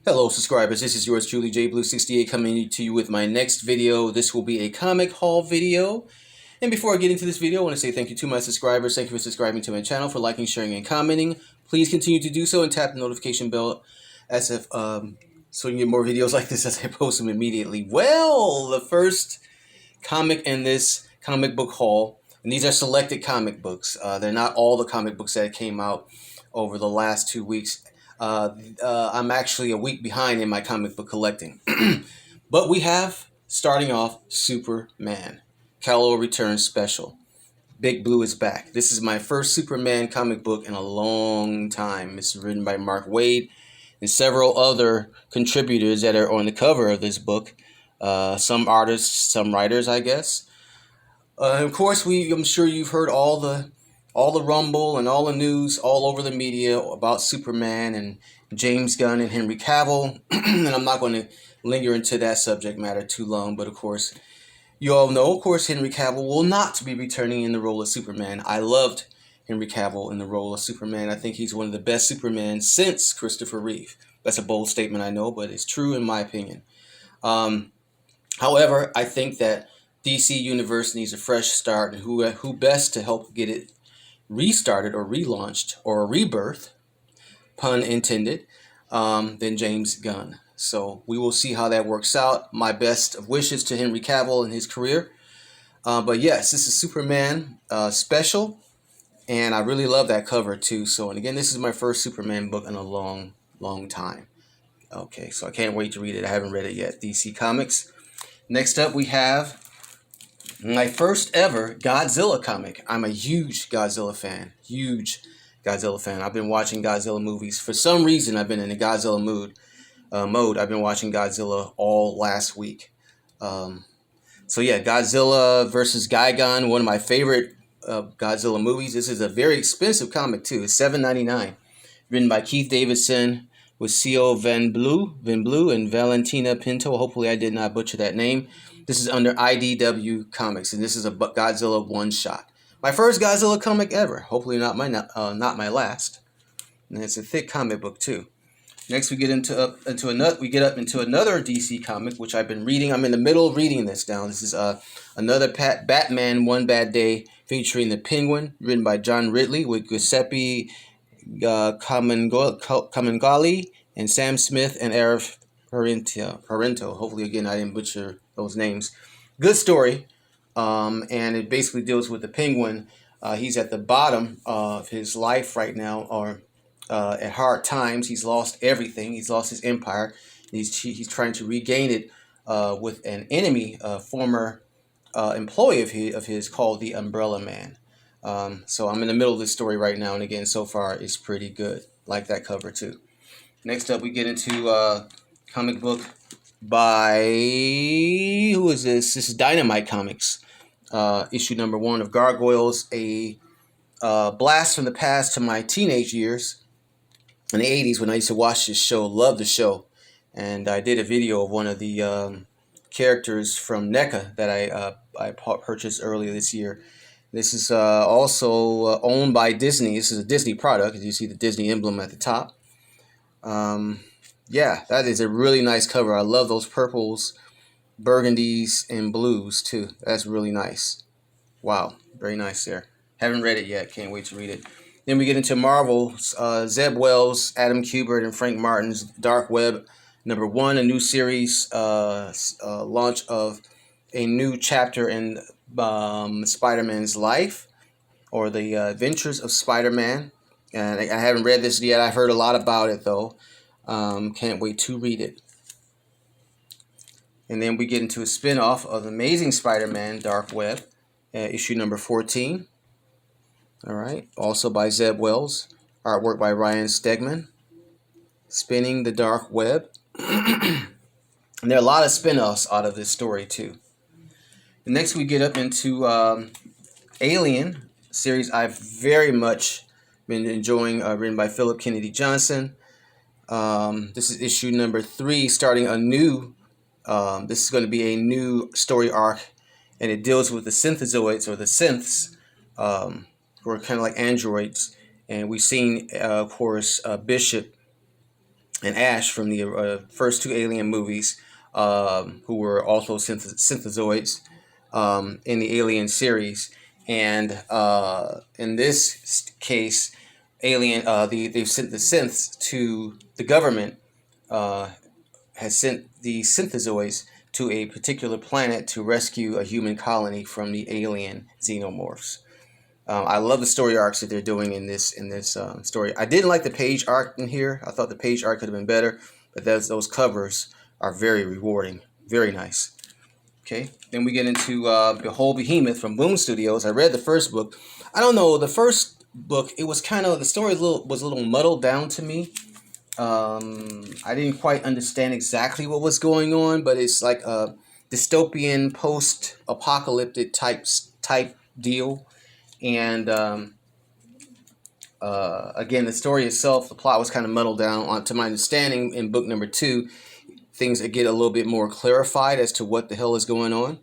Hello subscribers, this is yours truly JBlue68 coming to you with my next video. This will be a comic haul video. And before I get into this video, I want to say thank you to my subscribers. Thank you for subscribing to my channel, for liking, sharing, and commenting. Please continue to do so and tap the notification bell as if so you can get more videos like this as I post them immediately. Well, the first comic in this comic book haul, and these are selected comic books. They're not all the comic books that came out over the last 2 weeks. I'm actually a week behind in my comic book collecting. But we have, starting off, Superman. Kal-El Returns Special. Big Blue is back. This is my first Superman comic book in a long time. It's written by Mark Waid and several other contributors that are on the cover of this book. Some artists, some writers, I guess. Of course, I'm sure you've heard all the rumble and all the news all over the media about Superman and James Gunn and Henry Cavill. And I'm not going to linger into that subject matter too long, but of course, you all know, of course, Henry Cavill will not be returning in the role of Superman. I loved Henry Cavill in the role of Superman. I think he's one of the best Supermen since Christopher Reeve. That's a bold statement, I know, but it's true in my opinion. However, I think that DC Universe needs a fresh start, and who best to help get it restarted or relaunched or a rebirth, pun intended, than James Gunn. So we will see how that works out. My best of wishes to Henry Cavill in his career. But yes, this is Superman special, and I really love that cover too. So, and again, this is my first Superman book in a long, long time. Okay, so I can't wait to read it. I haven't read it yet. DC Comics. Next up, we have my first ever Godzilla comic. I'm a huge Godzilla fan. Huge Godzilla fan. I've been watching Godzilla movies. For some reason, I've been in a Godzilla mode. I've been watching Godzilla all last week. So yeah, Godzilla versus Gigan, one of my favorite Godzilla movies. This is a very expensive comic too. It's $7.99. Written by Keith Davidson with C.O. Van Blue and Valentina Pinto. Hopefully I did not butcher that name. This is under IDW Comics, and this is a Godzilla one-shot. My first Godzilla comic ever. Hopefully not my last. And it's a thick comic book too. Next, we get into another DC comic, which I've been reading. I'm in the middle of reading this now. This is another Batman One Bad Day featuring the Penguin, written by John Ridley with Giuseppe Camuncoli and Sam Smith and Arif Parento. Hopefully, again, I didn't butcher those names. Good story, and it basically deals with the Penguin. He's at the bottom of his life right now, or at hard times. He's lost everything. He's lost his empire. He's trying to regain it with an enemy, former employee of his called the Umbrella Man. So I'm in the middle of this story right now, and again, so far it's pretty good. Like that cover too. Next up, we get into comic book by, who is this? This is Dynamite Comics, issue number 1 of Gargoyles, a blast from the past to my teenage years in the 80s when I used to watch this show. Loved the show, and I did a video of one of the characters from NECA that I purchased earlier this year. This is also owned by Disney. This is a Disney product, as you see the Disney emblem at the top. Yeah, that is a really nice cover. I love those purples, burgundies, and blues too. That's really nice. Wow, very nice there. Haven't read it yet. Can't wait to read it. Then we get into Marvel, Zeb Wells, Adam Kubert, and Frank Martin's Dark Web number 1, a new series, launch of a new chapter in Spider-Man's life, or the adventures of Spider-Man. And I haven't read this yet. I've heard a lot about it though. Can't wait to read it. And then we get into a spin-off of Amazing Spider-Man Dark Web, issue number 14. All right, also by Zeb Wells, artwork by Ryan Stegman. Spinning the Dark Web. And there are a lot of spin-offs out of this story too. And next we get up into Alien series I've very much been enjoying, written by Philip Kennedy Johnson. This is issue number 3, starting a new, this is going to be a new story arc, and it deals with the synthezoids, or the synths, who are kind of like androids. And we've seen, of course, Bishop and Ash from the first two Alien movies, who were also synthezoids in the Alien series. And in this case, they've sent the synths to the government, has sent the synthezoids to a particular planet to rescue a human colony from the alien xenomorphs. I love the story arcs that they're doing in this story. I didn't like the page arc in here. I thought the page arc could have been better, but those covers are very rewarding, very nice. Okay, then we get into Behold Behemoth from Boom Studios. I read the first book. I don't know, the first book, it was kind of, the story was a little muddled down to me. I didn't quite understand exactly what was going on, but it's like a dystopian post-apocalyptic type deal. And again, the story itself, the plot was kind of muddled down. To my understanding, in book number 2, things that get a little bit more clarified as to what the hell is going on.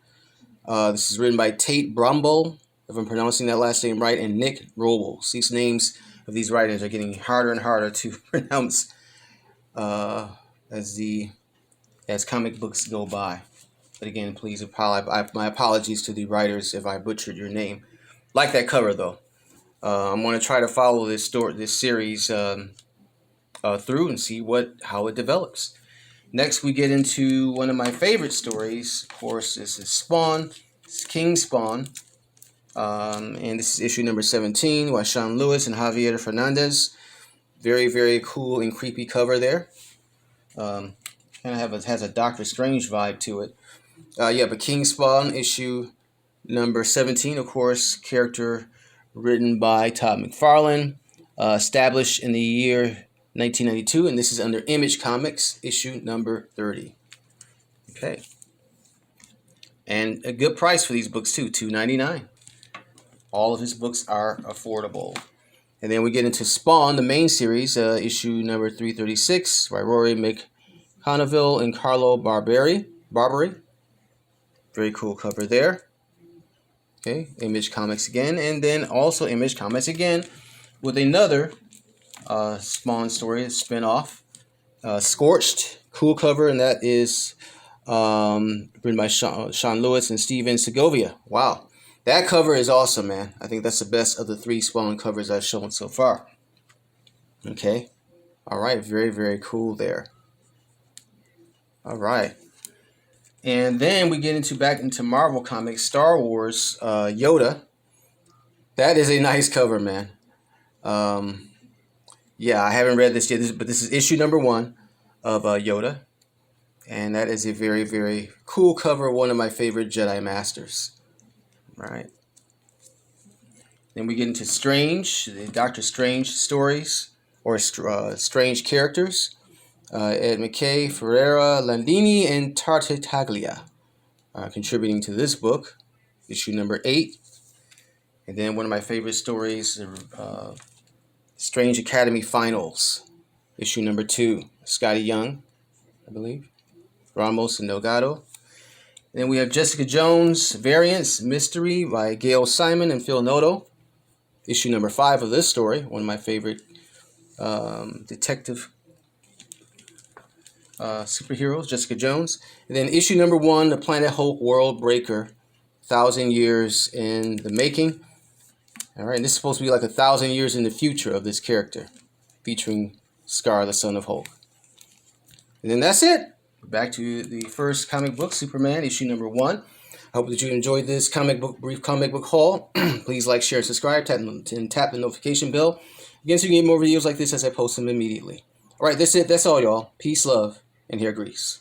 This is written by Tate Brumble, if I'm pronouncing that last name right, and Nick Robles. These names of these writers are getting harder and harder to pronounce as comic books go by. But again, please, my apologies to the writers if I butchered your name. Like that cover, though. I'm going to try to follow this series through and see how it develops. Next, we get into one of my favorite stories. Of course, this is Spawn. It's King Spawn. And this is issue number 17 by Sean Lewis and Javier Fernandez. Very, very cool and creepy cover there. Kind of has a Doctor Strange vibe to it. But King Spawn, issue number 17, of course, character written by Todd McFarlane, established in the year 1992, and this is under Image Comics, issue number 30. Okay. And a good price for these books, too, $2.99. All of his books are affordable. And then we get into Spawn, the main series, issue number 336, by Rory McConville and Carlo Barberi. Very cool cover there. Okay, Image Comics again. And then also Image Comics again with another Spawn story, spin-off. Scorched, cool cover, and that is written by Sean Lewis and Steven Segovia. Wow. That cover is awesome, man. I think that's the best of the 3 Spawn covers I've shown so far. Okay. All right. Very, very cool there. All right. And then we get back into Marvel Comics, Star Wars, Yoda. That is a nice cover, man. I haven't read this yet, but this is issue number 1 of Yoda. And that is a very, very cool cover, one of my favorite Jedi Masters. Right. Then we get into Strange, the Doctor Strange stories, or Strange characters. Ed McKay, Ferreira, Landini, and Tartaglia contributing to this book, issue number 8. And then one of my favorite stories, Strange Academy Finals, issue number 2. Scotty Young, I believe, Ramos and Delgado. Then we have Jessica Jones, Variants, Mystery by Gail Simon and Phil Noto. Issue number 5 of this story, one of my favorite detective superheroes, Jessica Jones. And then issue number 1, The Planet Hulk World Breaker, 1,000 years in the making. All right, and this is supposed to be like 1,000 years in the future of this character, featuring Scar, the son of Hulk. And then that's it. Back to the first comic book, Superman, issue number 1. I hope that you enjoyed this brief comic book haul. Please like, share, subscribe, tap the notification bell. Again, so you can get more videos like this as I post them immediately. All right, that's it. That's all, y'all. Peace, love, and hair grease.